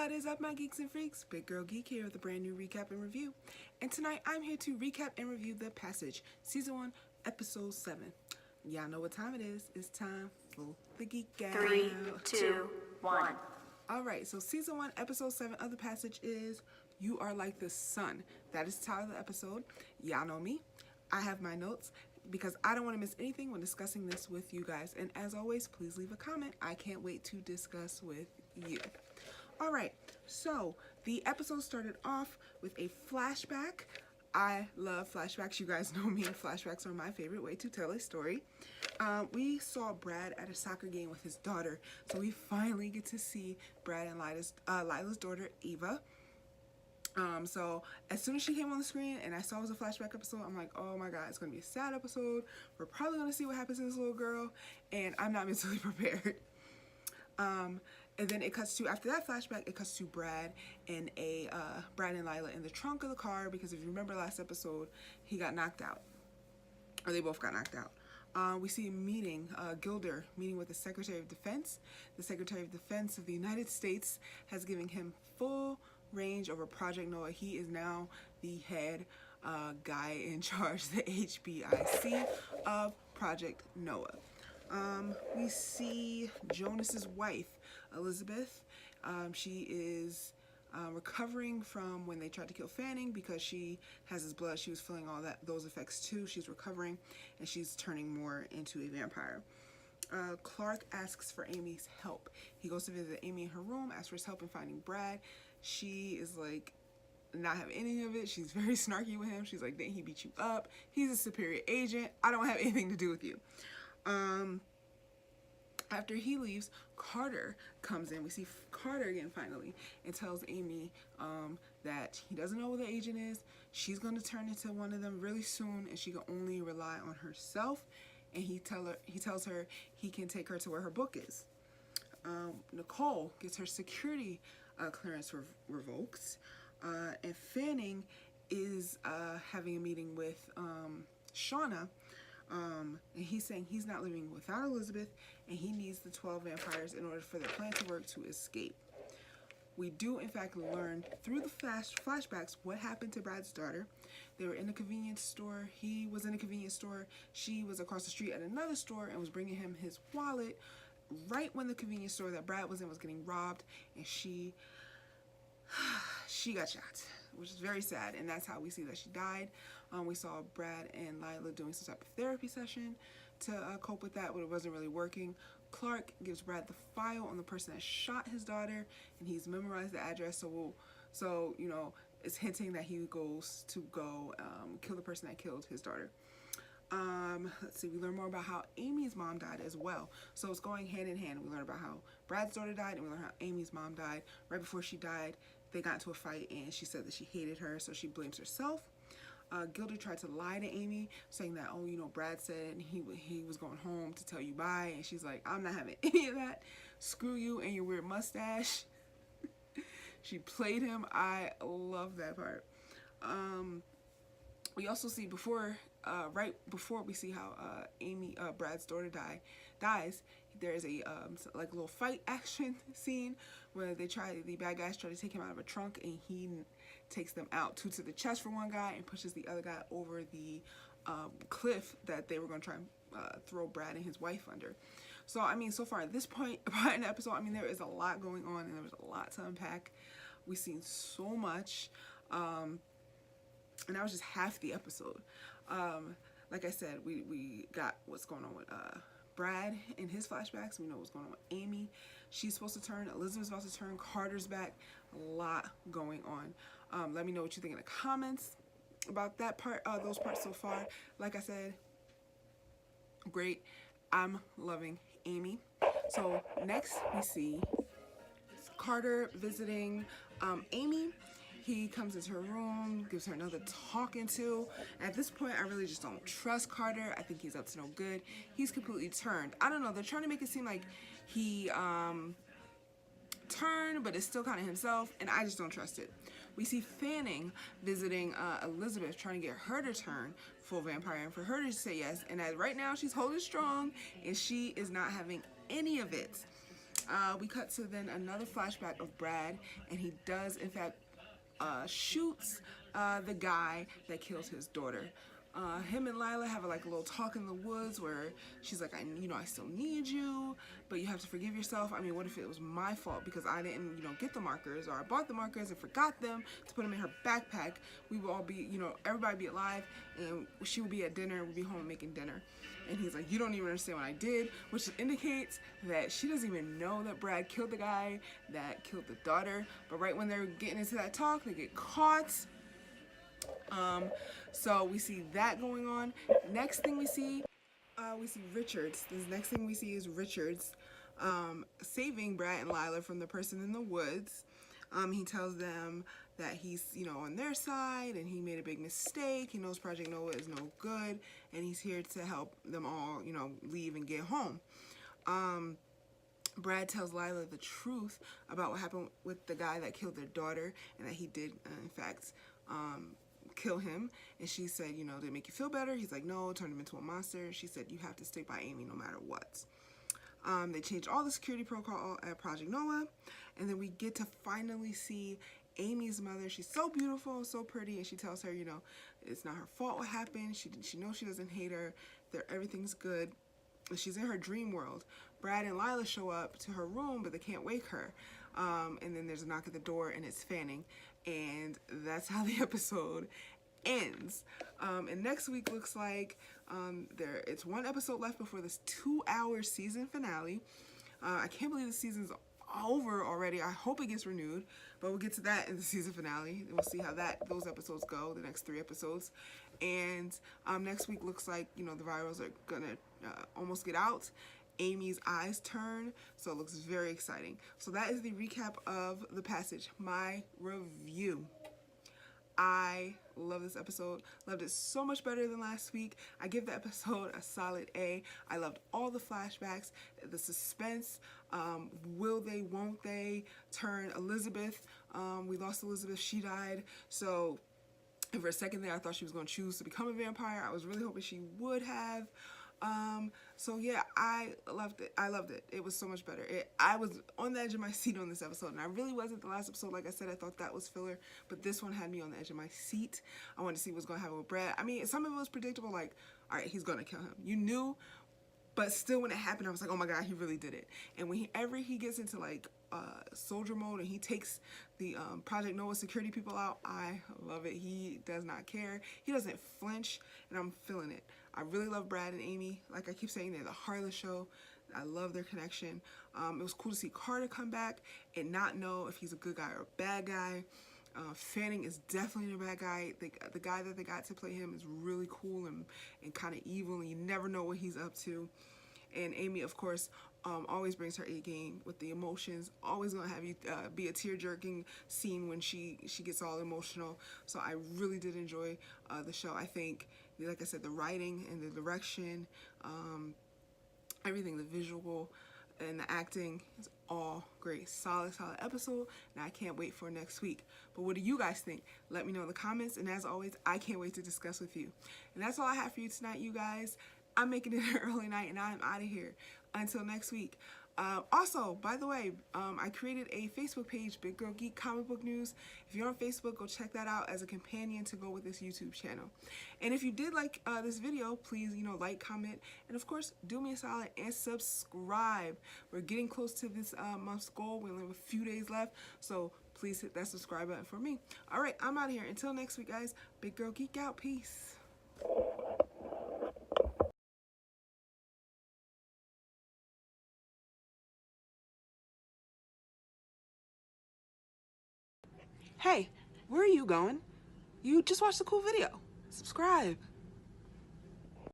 What is up, my geeks and freaks? Big Girl Geek here with a brand new recap and review. And tonight I'm here to recap and review The Passage, Season 1, Episode 7. Y'all know what time it is. It's time for the Geek Out. 3, 2, 1. Alright, so Season 1, Episode 7 of The Passage is You Are Like the Sun. That is the title of the episode. Y'all know me. I have my notes because I don't want to miss anything when discussing this with you guys. And as always, please leave a comment. I can't wait to discuss with you. Alright, so the episode started off with a flashback. I love flashbacks. You guys know me. Flashbacks are my favorite way to tell a story. We saw Brad at a soccer game with his daughter. So we finally get to see Brad and Lila's daughter, Eva. So as soon as she came on the screen and I saw it was a flashback episode, I'm like, oh my god, it's going to be a sad episode. We're probably going to see what happens to this little girl. And I'm not mentally prepared. And then it cuts to, after that flashback, it cuts to Brad and Brad and Lila in the trunk of the car, because if you remember last episode, he got knocked out, or they both got knocked out. We see a meeting, Gilder meeting with the Secretary of Defense. The Secretary of Defense of the United States has given him full range over Project Noah. He is now the head guy in charge, the HBIC of Project Noah. We see Jonas's wife, Elizabeth. She is recovering from when they tried to kill Fanning because she has his blood. She was feeling all those effects too. She's recovering and she's turning more into a vampire. Clark asks for Amy's help. He goes to visit Amy in her room, asks for his help in finding Brad. She is like, not have any of it. She's very snarky with him. She's like, didn't he beat you up? He's a superior agent. I don't have anything to do with you. After he leaves, Carter comes in. We see Carter again finally and tells Amy that he doesn't know who the agent is. She's going to turn into one of them really soon and she can only rely on herself. And he tells her he can take her to where her book is. Nicole gets her security clearance revoked. And Fanning is having a meeting with Shauna. And he's saying he's not living without Elizabeth and he needs the 12 vampires in order for their plan to work to escape. We do in fact learn through the flashbacks what happened to Brad's daughter. They were in a convenience store. He was in a convenience store. She was across the street at another store and was bringing him his wallet right when the convenience store that Brad was in was getting robbed, and she got shot, which is very sad, and that's how we see that she died. We saw Brad and Lila doing some type of therapy session to cope with that, but it wasn't really working. Clark gives Brad the file on the person that shot his daughter, and he's memorized the address, so you know, it's hinting that he goes to go kill the person that killed his daughter. Let's see, we learn more about how Amy's mom died as well. So it's going hand in hand. We learn about how Brad's daughter died, and we learn how Amy's mom died. Right before she died, they got into a fight, and she said that she hated her, so she blames herself. Gilder tried to lie to Amy, saying that, oh, you know, Brad said he was going home to tell you bye, and she's like, I'm not having any of that. Screw you and your weird mustache. She played him. I love that part. We also see right before we see how Brad's daughter dies, there's a like little fight action scene where the bad guys try to take him out of a trunk, and he takes them out, two to the chest for one guy and pushes the other guy over the cliff that they were going to try and throw Brad and his wife under. So I mean, so far at this point in the episode, I mean, there is a lot going on and there's a lot to unpack. We've seen so much, and that was just half the episode. Like I said, we got what's going on with Brad in his flashbacks. We know what's going on with Amy. She's supposed to turn. Elizabeth's about to turn. Carter's back. A lot going on. Let me know what you think in the comments about that part, those parts so far. Like I said, great. I'm loving Amy. So next we see Carter visiting Amy. He comes into her room, gives her another talking to. At this point, I really just don't trust Carter. I think he's up to no good. He's completely turned. I don't know. They're trying to make it seem like he turned, but it's still kind of himself, and I just don't trust it. We see Fanning visiting Elizabeth, trying to get her to turn full vampire and for her to say yes. And right now, she's holding strong, and she is not having any of it. We cut to then another flashback of Brad, and he does in fact shoots the guy that killed his daughter. Him and Lila have like a little talk in the woods where she's like, I still need you, but you have to forgive yourself. I mean, what if it was my fault because I didn't, get the markers, or I bought the markers and forgot them to put them in her backpack? We would all be, everybody be alive, and she would be at dinner, we'd be home making dinner. And he's like, you don't even understand what I did, which indicates that she doesn't even know that Brad killed the guy that killed the daughter. But right when they're getting into that talk, they get caught. So we see that going on. Next thing we see Richards. This next thing we see is Richards saving Brad and Lila from the person in the woods. He tells them that he's, on their side, and he made a big mistake. He knows Project Noah is no good, and he's here to help them all, leave and get home. Brad tells Lila the truth about what happened with the guy that killed their daughter, and that he did, in fact, kill him. And she said, did it make you feel better? He's like, no, it turned him into a monster. She said, you have to stick by Amy no matter what. They changed all the security protocol at Project Noah, and then we get to finally see Amy's mother. She's so beautiful, so pretty, and she tells her, it's not her fault what happened. She knows she doesn't hate her. Everything's good. She's in her dream world. Brad and Lila show up to her room, but they can't wake her. And then there's a knock at the door, and it's Fanning. And that's how the episode ends. And next week looks like it's one episode left before this 2-hour season finale. I can't believe the season's over already. I hope it gets renewed, but we'll get to that in the season finale. We'll see how those episodes go, the next 3 episodes. And next week looks like, the virals are gonna almost get out. Amy's eyes turn, so it looks very exciting. So that is the recap of The Passage, my review. I love this episode. Loved it so much better than last week. I give the episode a solid A. I loved all the flashbacks, the suspense. Will they, won't they turn Elizabeth? We lost Elizabeth, she died. So for a second there, I thought she was going to choose to become a vampire. I was really hoping she would have. So yeah, I loved it. I loved it. It was so much better. I was on the edge of my seat on this episode, and I really wasn't the last episode. Like I said, I thought that was filler, but this one had me on the edge of my seat. I wanted to see what's going to happen with Brad. I mean, some of it was predictable, like, all right, he's going to kill him. You knew, but still when it happened, I was like, oh my God, he really did it. And whenever he gets into like soldier mode and he takes the Project Noah security people out, I love it. He does not care. He doesn't flinch, and I'm feeling it. I really love Brad and Amy. Like I keep saying, they're the heart of the show. I love their connection. It was cool to see Carter come back and not know if he's a good guy or a bad guy. Fanning is definitely a bad guy. The guy that they got to play him is really cool and kind of evil, and you never know what he's up to. And Amy, of course, always brings her A game with the emotions. Always gonna have you be a tear-jerking scene when she gets all emotional. So I really did enjoy the show. I think, like I said, the writing and the direction, everything, the visual and the acting is all great. Solid episode, and I can't wait for next week. But what do you guys think? Let me know in the comments, and as always, I can't wait to discuss with you. And that's all I have for you tonight, you guys. I'm making it an early night, and I'm out of here. Until next week. Also, by the way, I created a Facebook page, Big Girl Geek Comic Book News. If you're on Facebook, go check that out as a companion to go with this YouTube channel. And if you did like this video, please, like, comment, and of course, do me a solid and subscribe. We're getting close to this month's goal. We only have a few days left, so please hit that subscribe button for me. All right, I'm out of here. Until next week, guys. Big Girl Geek out. Peace. Hey, where are you going? You just watched a cool video. Subscribe.